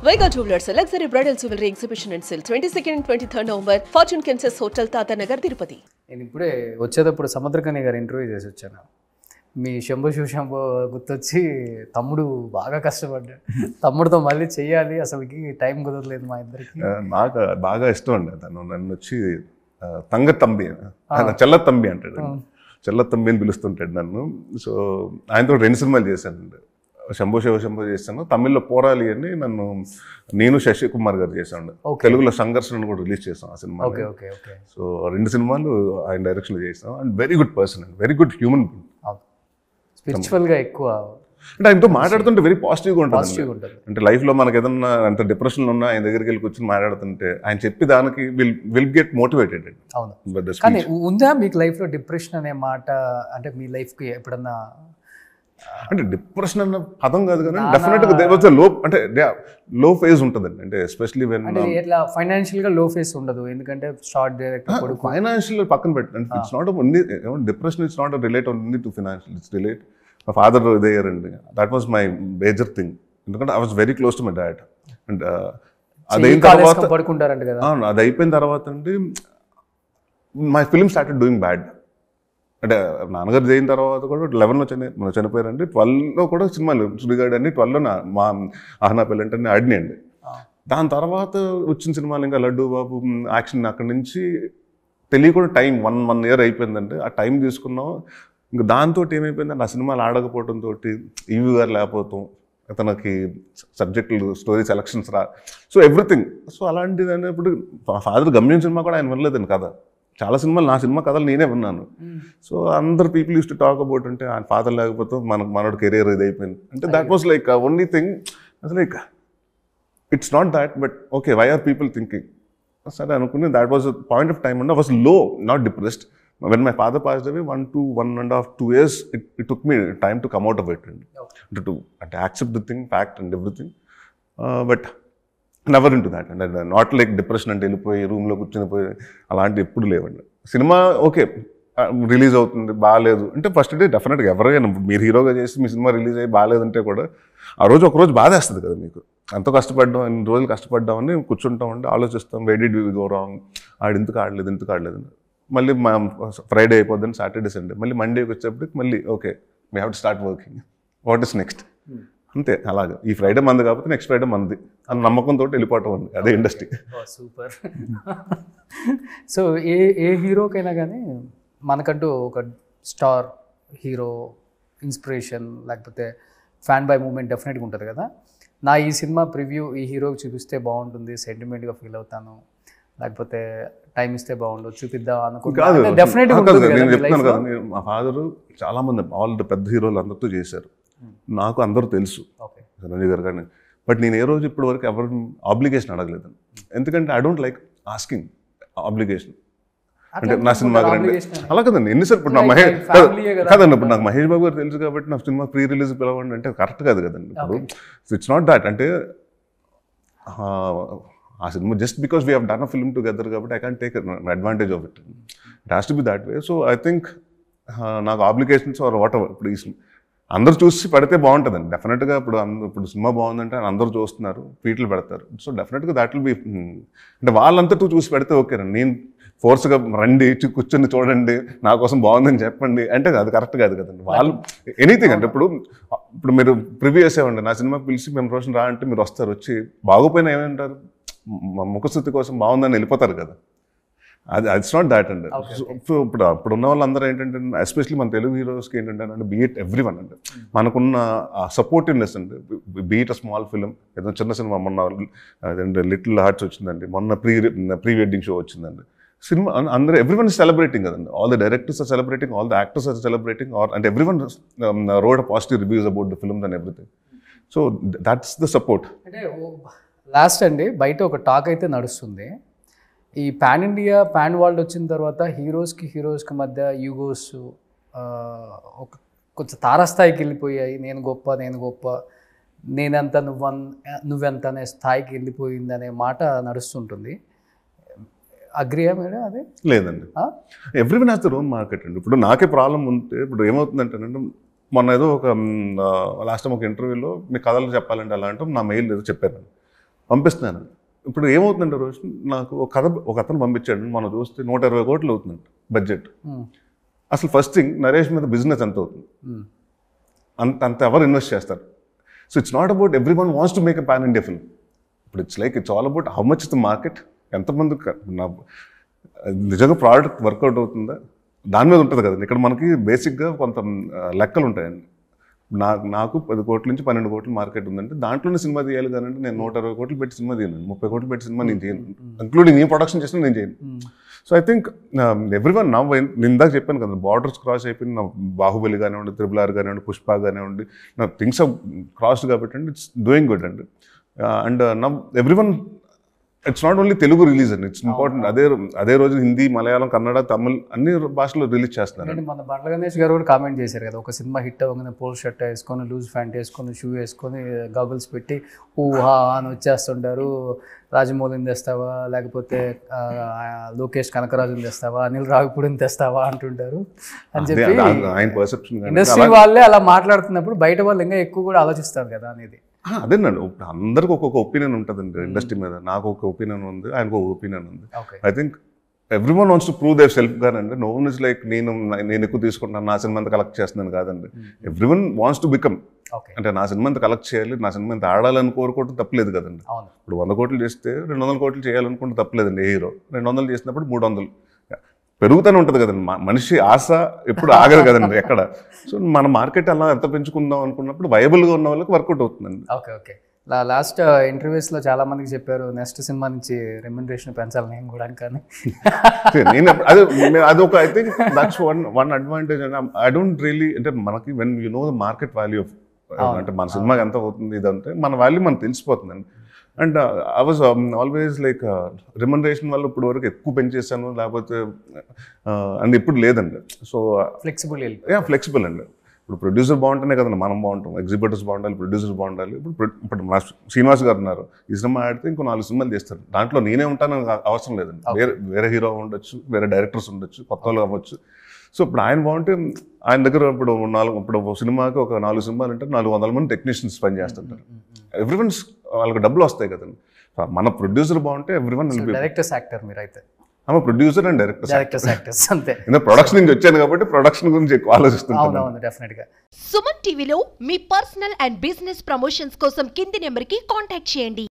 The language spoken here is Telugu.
Vega Jewelers, a luxury bridal jewelry exhibition and sale 22nd and 23rd November, Fortune Kansas Hotel, Tata Nagar, Tirupati. నేను ఇప్పుడే వచ్చేటప్పుడు సముద్రకని గారు ఇంటర్వ్యూ చేసి వచ్చాను. మీ శంభు శివశంభు గుర్తొచ్చి తమ్ముడు బాగా కష్టపడ్డాడు, తమ్ముడితో మళ్ళీ చెయ్యాలి, అసలుకి టైం కుదరలేదు మా ఇద్దరికి. నాకు బాగా ఇష్టం అండి తను. నన్ను వచ్చి తంగతంబి, చెల్లతంబి అంటాడు, చెల్లతంబి అని పిలుస్తుంటాడు నన్ను. సో ఆయనతో 2 సినిమాలు చేశానండి. శంభు శివశంభు చేశాను, తమిళ్లో పోరాలి అని నన్ను నేను శశి కుమార్ గారు చేశాను, తెలుగులో సంఘర్షణ కూడా రిలీజ్ చేసాం ఆ సినిమా. సో 2 సినిమాలు ఆయన డైరెక్షన్లో చేసాం. And very good person and very good human being. స్పిరిచువల్గా ఎక్కువ అంటే ఆయనతో మాట్లాడుతుంటే వెరీ పాజిటివ్గా ఉంటుంది. అంటే లైఫ్లో మనకి ఏదన్నా అంత డిప్రెషన్లో ఉన్నా ఆయన దగ్గరికి వెళ్ళి కూర్చొని మాట్లాడుతుంటే ఆయన చెప్పి దానికి విల్ గెట్ మోటివేటెడ్. అవును, కానీ ఉందా మీకు లైఫ్లో డిప్రెషన్ అనే మాట? అంటే మీ లైఫ్కి ఎప్పుడన్నా అంటే డిప్రెషన్ అన్న పదం కాదు కానీ డెఫినెట్గా దేర్ వాజ్ లో, అంటే లో ఫేజ్ ఉంటుందండి. అంటే ఎస్పెషలీ వెన్ ఎట్లా ఫైనాన్షియల్గా లో ఫేజ్ ఉండదు, ఎందుకంటే షార్ట్ డైరెక్టర్ ఫైనాన్షియల్ పక్కన పెట్టండి. It's not only depression, it's not relate only to financial, it's relate my father there అండి. That was my major thing. ఎందుకంటే I was very close to my dad. And అదైన తర్వాత పడుకుంటారంట కదా, అది అయిపోయిన తర్వాత అండి my film started doing bad. అంటే నాన్నగారు చేయిన తర్వాత కూడా 11లో చనిపోయారండి. 12లో కూడా సినిమాలు సుడిగాడు అని 12లో మా ఆహనా పెళ్ళంటే ఆడినాయండి. దాని తర్వాత వచ్చిన సినిమాలు ఇంకా లడ్డు బాబు, యాక్షన్, అక్కడి నుంచి తెలియకుండా టైం 1 year అయిపోయిందండి. ఆ టైం తీసుకున్నాం. ఇంకా దాంతో ఏమైపోయిందండి, ఆ సినిమాలు ఆడకపోవడంతో ఈవి గారు లేకపోతాం, తనకి సబ్జెక్టులు story selections so everything. So అలాంటిది అనేప్పుడు ఫాదర్ గమ్యం సినిమా కూడా ఆయన వినలేదండి కథ. చాలా సినిమాలు, నా సినిమా కథలు నేనే విన్నాను. సో అందరు people use to talk about అంటే ఆయన ఫాదర్ లేకపోతే మనోడు కెరీర్ ఇది అయిపోయింది అంటే that was like only thing. Like it's not that, but okay, why are people thinking? సరే అనుకుని that was point of time and I was low, not depressed. When my father passed away 1.5-2 years it took me time to come out of it and to accept the thing, fact and everything, but never in to that. And not like depression అంటే వెళ్ళిపోయి రూమ్లో కూర్చొని పోయి అలాంటివి ఎప్పుడు లేవండి. సినిమా ఓకే రిలీజ్ అవుతుంది, బాగాలేదు అంటే ఫస్ట్ డే డెఫినెట్గా ఎవరైనా మీరు హీరోగా చేసి మీ సినిమా రిలీజ్ అయ్యి బాగాలేదంటే కూడా ఆ రోజు ఒకరోజు బాధేస్తుంది కదా మీకు. ఎంతో కష్టపడ్డాం, 2 రోజులు కష్టపడ్డామని కూర్చుంటామండి, ఆలోచిస్తాం why did we go wrong, ఎందుకు ఆడలేదు. మళ్ళీ మా ఫ్రైడే అయిపోద్దని సాటర్డే సండే, మళ్ళీ మండేకి వచ్చేప్పటికి మళ్ళీ okay we have to start working, what is next, అంతే. అలాగే ఈ ఫ్రైడే మంది కాకపోతే నెక్స్ట్ ఫ్రైడే మంది అని నమ్మకంతో వెళ్ళిపోవటం ఉంది, అదే ఇండస్ట్రీ. సూపర్. సో ఏ హీరోకైనా కానీ మనకంటూ ఒక స్టార్ హీరో ఇన్స్పిరేషన్ లేకపోతే ఫ్యాన్ బై మూమెంట్ డెఫినెట్గా ఉంటుంది కదా. నా ఈ సినిమా ప్రివ్యూ ఈ హీరోకి చూపిస్తే బాగుంటుంది, సెంటిమెంట్గా ఫీల్ అవుతాను, లేకపోతే టైం ఇస్తే బాగుండదు, చూపిద్దాం అనుకుంటా డెఫినెట్గా. నేను చెప్తున్నాను కదా, మా ఫాదరు చాలా మంది ఆల్ పెద్ద హీరోలు అందరితో చేశారు, నాకు అందరూ తెలుసు రంజీవ్ గారు కానీ. బట్ నేను ఏ రోజు ఇప్పటి వరకు ఎవరు ఆబ్లిగేషన్ అడగలేదు, ఎందుకంటే I don't like asking obligation. అంటే నా సినిమా అలా కదండి, ఎన్నిసార్లు ఇప్పుడు నా కాదండి, ఇప్పుడు నాకు మహేష్ బాబు గారు తెలుసు కాబట్టి నా సినిమా ప్రీ రిలీజ్ పిలవండి అంటే కరెక్ట్ కాదు కదండి. ఇప్పుడు ఇట్స్ నాట్ దాట్. అంటే ఆ సినిమా just because we have done a film together కాబట్టి I can take advantage of it. It has to be that way. So I think నాకు ఆబ్లిగేషన్స్ ఆర్ వాట్ ఎవర్, ఇప్పుడు ఈ అందరూ చూసి పడితే బాగుంటుందండి డెఫినెట్గా. ఇప్పుడు సినిమా బాగుందంటే అందరూ చూస్తున్నారు, ట్వీట్లు పెడతారు. సో డెఫినెట్గా దాట్ విల్ బి, అంటే వాళ్ళంతటూ చూసి పెడితే ఓకేనండి. నేను ఫోర్స్గా రండి కూర్చొని చూడండి నా కోసం బాగుందని చెప్పండి అంటే అది కరెక్ట్ కాదు కదండి. వాళ్ళు ఎనీథింగ్ అంటే ఇప్పుడు మీరు ప్రివ్యూ చేసేవండి, నా సినిమా పిలిచి మేము రోజు రా అంటే మీరు వస్తారు, వచ్చి బాగోపోయినా ఏమంటారు, ముఖస్థుతి కోసం బాగుందని వెళ్ళిపోతారు కదా. అది ఇట్స్ నాట్ దాట్ అండి. ఇప్పుడు ఉన్న వాళ్ళందరూ ఏంటంటే ఎస్పెషలీ మన తెలుగు హీరోస్కి ఏంటంటే బీట్ ఎవ్రీ వన్ అంటే మనకున్న సపోర్టివ్నెస్ అండి. బీట్ అ స్మాల్ ఫిలిం, ఏదో చిన్న సినిమా మొన్న అదండి లిటిల్ హార్ట్స్ వచ్చిందండి, మొన్న ప్రీ వెడ్డింగ్ షో వచ్చిందండి. సినిమా అందరూ ఎవ్రీవన్ ఇస్ సెలబ్రేటింగ్ కదండి. All the directors are celebrating, all the actors are celebrating, and everyone wrote positive reviews about the films and everything. So that's the support. అంటే లాస్ట్ అండి బయట ఒక టాక్ అయితే నడుస్తుంది, ఈ పాన్ ఇండియా పాన్ వరల్డ్ వచ్చిన తర్వాత హీరోస్కి మధ్య యూగోస్ ఒక కొంచెం తారాస్థాయికి వెళ్ళిపోయాయి. నేను గొప్ప నేనంత నువ్వెంత అనే స్థాయికి వెళ్ళిపోయిందనే మాట నడుస్తుంటుంది. అగ్రియా మేడం? అదే లేదండి, everyone has their own market అండి. ఇప్పుడు నాకే ప్రాబ్లం ఉంటే ఇప్పుడు ఏమవుతుందంటే మొన్న ఏదో ఒక లాస్ట్ టైం ఒక ఇంటర్వ్యూలో మీ కథలు చెప్పాలంటే అలా అంటే నా మెయిల్ ఏదో చెప్పాను. పంపిస్తున్నాను. ఇప్పుడు ఏమవుతుందంటే రోజు నాకు ఒక అతను పంపించాడు, మనం చూస్తే 120 కోట్లు అవుతుందండి బడ్జెట్. అసలు ఫస్ట్ థింగ్ నరేష్ మీద బిజినెస్ ఎంత అవుతుంది, అంత ఎవరు ఇన్వెస్ట్ చేస్తారు? So it's not about everyone wants to make a pan India film. ఇప్పుడు it's all about how much the market, ఎంతమంది నిజంగా ప్రోడక్ట్ వర్కౌట్ అవుతుందా దాని మీద ఉంటుంది కదండి. ఇక్కడ మనకి బేసిక్గా కొంత లెక్కలు ఉంటాయండి. నాకు 10 కోట్ల నుంచి 12 కోట్ల మార్కెట్ ఉందంటే దాంట్లోనే సినిమా తీయాలి కానీ నేను 120 కోట్లు పెట్టి సినిమా తీయను, 30 కోట్లు పెట్టి సినిమా నేను చేయను, ఇంక్లూడింగ్ ఈ ప్రొడక్షన్ చేసిన నేను చేయను. So I think every one నా ఇందాక చెప్పాను కదా, బార్డర్స్ క్రాస్ అయిపోయింది. నా బాహుబలి కానివ్వండి, RRR కానివ్వండి, పుష్ప కానివ్వండి, నా థింగ్స్ ఆఫ్ క్రాస్డ్ కాబట్టి అండి ఇట్స్ డూయింగ్ గుడ్ అండి. అండ్ నా every one it's not only Telugu release అండి, ఇట్స్ ఇంపార్టెంట్. అదే రోజు హిందీ, మలయాళం, కన్నడ, తమిళ్ అన్ని భాషలో రిలీజ్ చేస్తున్నారు. మన బండ్ల గణేష్ గారు కూడా కామెంట్ చేశారు కదా, ఒక సినిమా హిట్ అవ్వగానే పోల్ షర్ట్ వేసుకొని, లూజ్ ప్యాంట్ వేసుకొని, షూ వేసుకొని, గాగుల్స్ పెట్టి ఊహా అని వచ్చేస్తుంటారు. రాజమౌళిని తెస్తావా, లేకపోతే లోకేష్ కనకరాజుని తెస్తావా, అనిల్ రావిపూడిని తెస్తావా అంటుంటారు అని చెప్పి ఆయన పర్సెప్షన్. ఇండస్ట్రీ వాళ్ళే అలా మాట్లాడుతున్నప్పుడు బయట వాళ్ళు ఇంకా ఎక్కువ కూడా ఆలోచిస్తారు కదా అనేది. అదేనండి, అందరికి ఒక్కొక్క ఒపీనియన్ ఉంటుందండి ఇండస్ట్రీ మీద. నాకు ఒక ఒపీనియన్ ఉంది, ఆయనకు ఒక ఒపీనియన్ ఉంది. I think every one wants to prove there self గానండి. నో వన్ ఇస్ లైక్ నేను ఎక్కువ తీసుకుంటాను, నా సినిమా అంతా కలెక్ట్ చేస్తున్నాను కాదండి. Every one wants to become, అంటే నా సినిమా అంతా కలెక్ట్ చేయాలి, నా సినిమా అంతా ఆడాలని కోరుకోవడం తప్పలేదు కదండి. ఇప్పుడు 100 కోట్లు చేస్తే 200 కోట్లు చేయాలనుకుంటే తప్పలేదండి. ఏ హీరో 200 చేసినప్పుడు 300 పెరుగుతూనే ఉంటుంది కదండి. మనిషి ఆశ ఎప్పుడు ఆగదు కదండి ఎక్కడ. సో మన మార్కెట్ అలా ఎంత పెంచుకుందాం అనుకున్నప్పుడు వైబుల్గా ఉన్న వాళ్ళకి వర్కౌట్ అవుతుందండి. ఓకే. లాస్ట్ ఇంటర్వ్యూస్లో చాలా మందికి చెప్పారు నెక్స్ట్ సినిమా నుంచి రెమ్యునరేషన్ పెంచాలి నేను కూడా కానీ. నేను అది ఒక I think that's one advantage and I don't really, అంటే మనకి when you know the market value of, అంటే మన సినిమాకి ఎంత అవుతుంది ఇదంటే మన వాల్యూ మనకు తెలిసిపోతుందండి. And I was always like remuneration వల్ల ఇప్పుడు వరకు ఎక్కువ పెంచేసాను లేకపోతే అండ్ ఇప్పుడు లేదండి. సో ఫ్లెక్సిబుల్ అండి. ఇప్పుడు ప్రొడ్యూసర్ బాగుంటేనే కదండి మనం బాగుంటాం, ఎగ్జిబిటర్స్ బాగుండాలి, ప్రొడ్యూసర్ బాగుండాలి. ఇప్పుడు మా శ్రీనివాస్ గారు ఉన్నారు, ఈ సినిమా ఆడితే ఇంకో 4 సినిమాలు చేస్తారు, దాంట్లో నేనే ఉంటాను అవసరం లేదండి. వేరే హీరో ఉండొచ్చు, వేరే డైరెక్టర్స్ ఉండొచ్చు, కొత్త వాళ్ళు అవ్వచ్చు. సో ఇప్పుడు ఆయన బాగుంటే ఆయన దగ్గర ఇప్పుడు సినిమాకి ఒక 4 సినిమాలు అంటే 400 మంది టెక్నీషియన్స్ పని చేస్తుంటారు. ఎవ్రీవన్ వాళ్ళకి డబ్బులు వస్తాయి కదండి. మన ప్రొడ్యూసర్ బాగుంటే ఎవ్రీవన్ డైరెక్టర్స్ యాక్టర్ మీరైతే ప్రొడ్యూసర్ అండ్ డైరెక్టర్స్ అంతే. ప్రొడక్షన్ నుంచి వచ్చాను కాబట్టి ప్రొడక్షన్ గురించి ఎక్కువ ఆలోచిస్తున్నాను. డెఫినెట్గా. సుమన్ టీవీలో మీ పర్సనల్ అండ్ బిజినెస్ ప్రమోషన్స్ కోసం కింది నెంబర్కి కాంటాక్ట్ చేయండి.